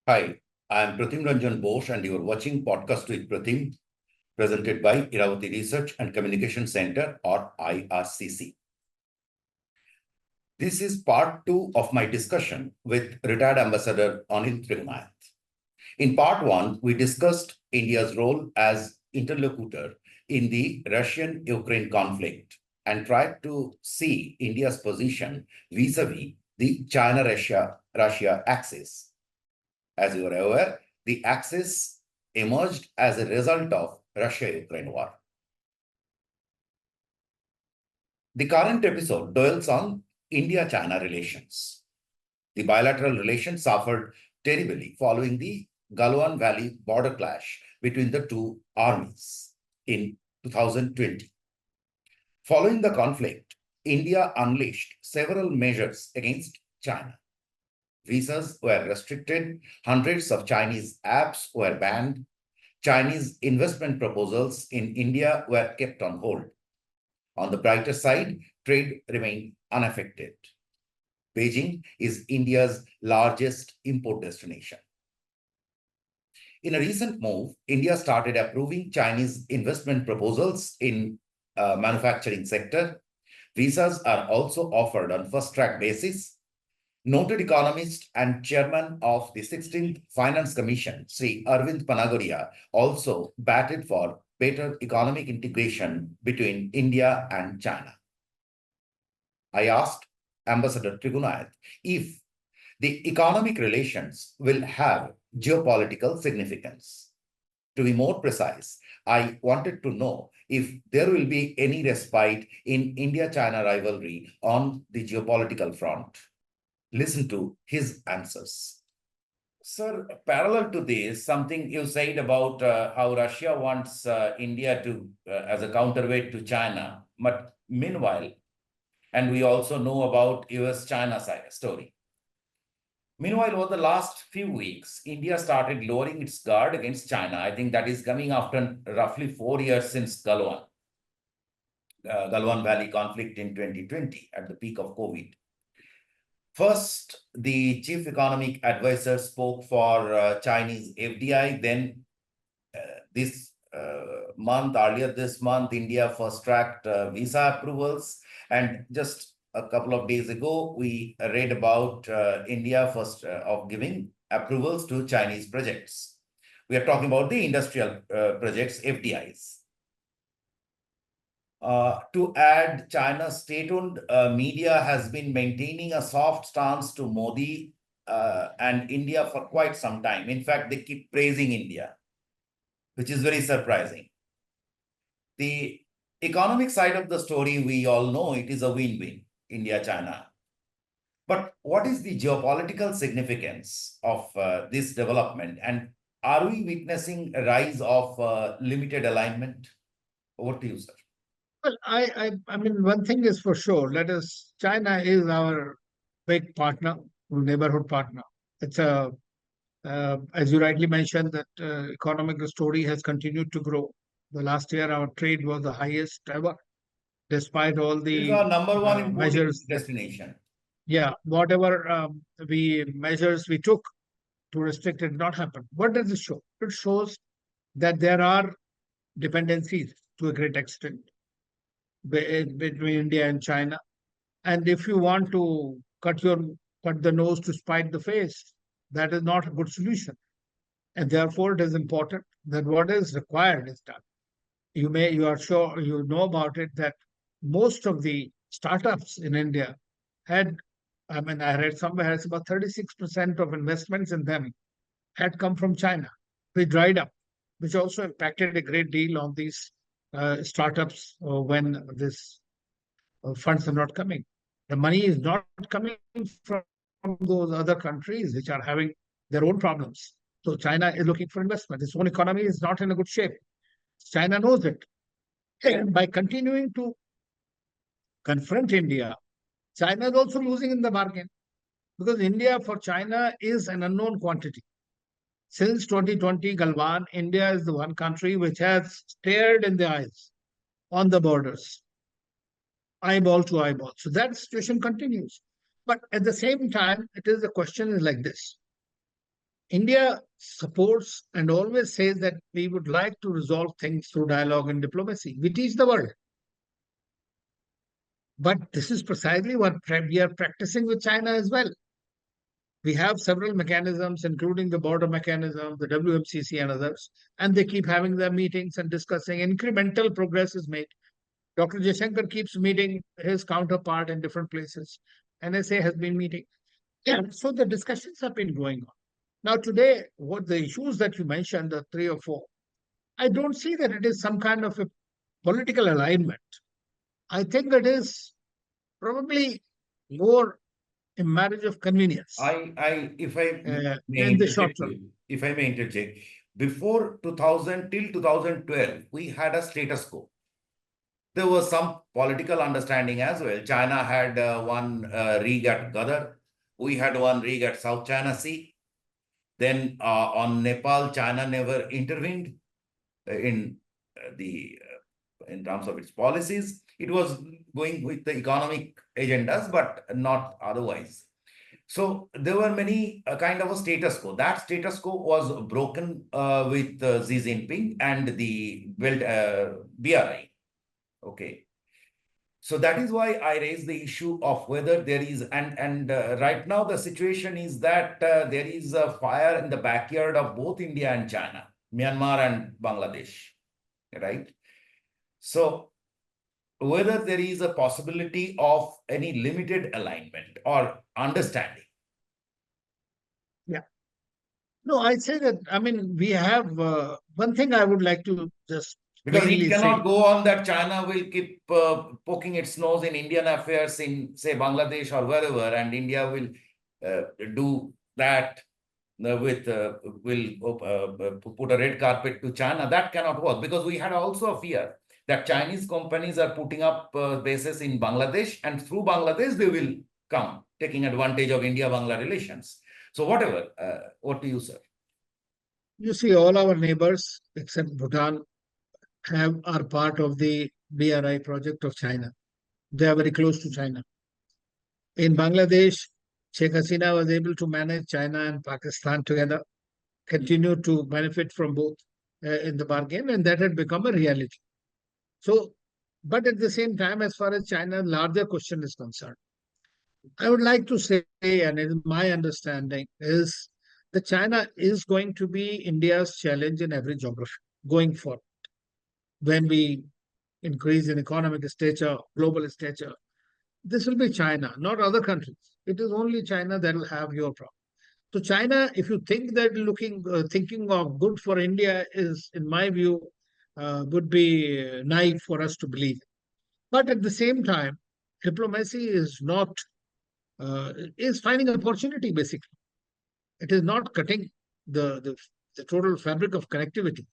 Hi, I am Pratim Ranjan Bose and you are watching Podcast with Pratim, presented by Iravati Research and Communication Center or IRCC. This is part 2 of my discussion with retired Ambassador Anil Trigunayat. In part 1, we discussed India's role as interlocutor in the Russian-Ukraine conflict and tried to see India's position vis-a-vis the China-Russia axis. As you are aware, the axis emerged as a result of Russia-Ukraine war. The current episode dwells on India-China relations. The bilateral relations suffered terribly following the Galwan Valley border clash between the two armies in 2020. Following the conflict, India unleashed several measures against China. Visas were restricted, hundreds of Chinese apps were banned, Chinese investment proposals in India were kept on hold. On the brighter side, trade remained unaffected. Beijing is India's largest import destination. In a recent move, India started approving Chinese investment proposals in manufacturing sector. Visas are also offered on first-track basis. Noted economist and chairman of the 16th Finance Commission, Sri Arvind Panagoria, also batted for better economic integration between India and China. I asked Ambassador Trigunayat if the economic relations will have geopolitical significance. To be more precise, I wanted to know if there will be any respite in India-China rivalry on the geopolitical front. Listen to his answers. Sir, parallel to this, something you said about how Russia wants India to as a counterweight to China. But meanwhile, and we also know about US-China story. Meanwhile, over the last few weeks, India started lowering its guard against China. I think that is coming after roughly 4 years since Galwan Valley conflict in 2020 at the peak of COVID. First, the chief economic advisor spoke for Chinese FDI. Then earlier this month, India first-tracked visa approvals. And just a couple of days ago, we read about India of giving approvals to Chinese projects. We are talking about the industrial projects, FDIs. To add, China's state-owned media has been maintaining a soft stance to Modi and India for quite some time. In fact, they keep praising India, which is very surprising. The economic side of the story, we all know it is a win-win, India-China. But what is the geopolitical significance of this development? And are we witnessing a rise of limited alignment? Over to you, sir. Well, I mean, one thing is for sure. China is our big partner, neighborhood partner. It's as you rightly mentioned, that economic story has continued to grow. The last year, our trade was the highest ever, despite all It is the our number one importing measures. destination. Whatever measures we took to restrict it did not happen. What does it show? It shows that there are dependencies to a great extent between India and China. And if you want to cut the nose to spite the face, that is not a good solution. And therefore, it is important that what is required is done. You are sure you know about it that most of the startups in India had, I mean, I read somewhere it's about 36% of investments in them had come from China. They dried up, which also impacted a great deal on these startups when this funds are not coming. The money is not coming from those other countries which are having their own problems. So China is looking for investment. Its own economy is not in a good shape. China knows it. And by continuing to confront India, China is also losing in the bargain because India for China is an unknown quantity. Since 2020, Galwan, India is the one country which has stared in the eyes on the borders, eyeball to eyeball. So that situation continues. But at the same time, the question is like this. India supports and always says that we would like to resolve things through dialogue and diplomacy. We teach the world. But this is precisely what we are practicing with China as well. We have several mechanisms, including the border mechanism, the WMCC, and others, and they keep having their meetings and discussing. Incremental progress is made. Dr. Jaishankar keeps meeting his counterpart in different places. NSA has been meeting. Yeah, so the discussions have been going on. Now, today, what the issues that you mentioned, the three or four, I don't see that it is some kind of a political alignment. I think it is probably more a marriage of convenience If I may in the short interject term. you, if I may interject, before 2000 till 2012, we had a status quo. There was some political understanding as well. China had one rig at Gadar. We had one rig at South China Sea. Then on Nepal, China never intervened in the in terms of its policies. It was going with the economic agendas, but not otherwise. So there were many kind of a status quo. That status quo was broken with Xi Jinping and the BRI. Okay. So that is why I raised the issue of whether there is, and right now the situation is that there is a fire in the backyard of both India and China, Myanmar and Bangladesh, right? So whether there is a possibility of any limited alignment or understanding. Yeah. No, I say that, I mean, we have one thing I would like to just Because it plainly cannot say. go on that China will keep poking its nose in Indian affairs in, say, Bangladesh or wherever, and India will do that will put a red carpet to China. That cannot work, because we had also a fear that Chinese companies are putting up bases in Bangladesh, and through Bangladesh they will come, taking advantage of India-Bangla relations. So whatever, what do you say? You see, all our neighbors except Bhutan are part of the BRI project of China. They are very close to China. In Bangladesh, Sheikh Hasina was able to manage China and Pakistan together, continue to benefit from both in the bargain, and that had become a reality. So, but at the same time, as far as China's larger question is concerned, I would like to say, and it is my understanding, is that China is going to be India's challenge in every geography going forward. When we increase in economic stature, global stature, this will be China, not other countries. It is only China that will have your problem. So China, if you think that thinking of good for India is, in my view, would be naive for us to believe. But at the same time, diplomacy is not is finding opportunity. Basically, it is not cutting the total fabric of connectivity.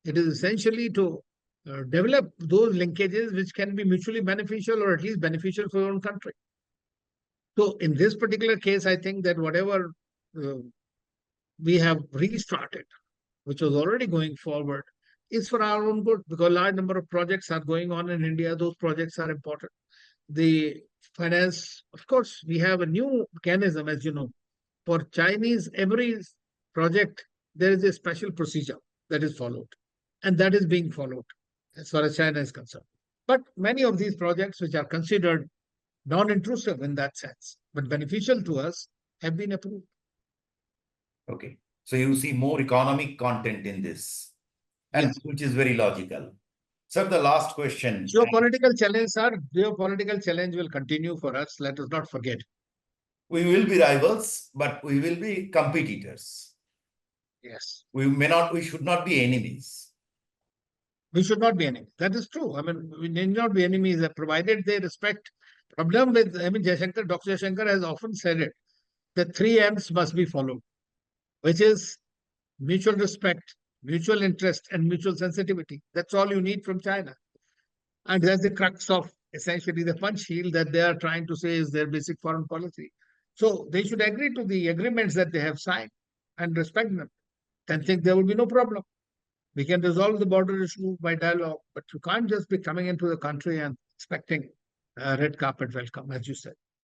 It is essentially to develop those linkages which can be mutually beneficial, or at least beneficial for your own country. So in this particular case, I think that whatever uh, we have restarted, which was already going forward, is for our own good, because a large number of projects are going on in India. Those projects are important. The finance, of course, we have a new mechanism, as you know. For Chinese, every project, there is a special procedure that is followed, and that is being followed as far as China is concerned. But many of these projects, which are considered non-intrusive in that sense, but beneficial to us, have been approved. Okay. So you see more economic content in this, and Yes. which is very logical. Sir, the last question. Geopolitical challenge will continue for us. Let us not forget. We will be rivals, but we will be competitors. Yes. We should not be enemies. We should not be enemies. That is true. I mean, we need not be enemies, provided they respect. Problem with, I mean, Dr. Jaishankar has often said it. The three M's must be followed, which is mutual respect, mutual interest, and mutual sensitivity. That's all you need from China. And that's the crux of essentially the punch heel that they are trying to say is their basic foreign policy. So they should agree to the agreements that they have signed and respect them. Then think there will be no problem. We can resolve the border issue by dialogue, but you can't just be coming into the country and expecting a red carpet welcome, as you said.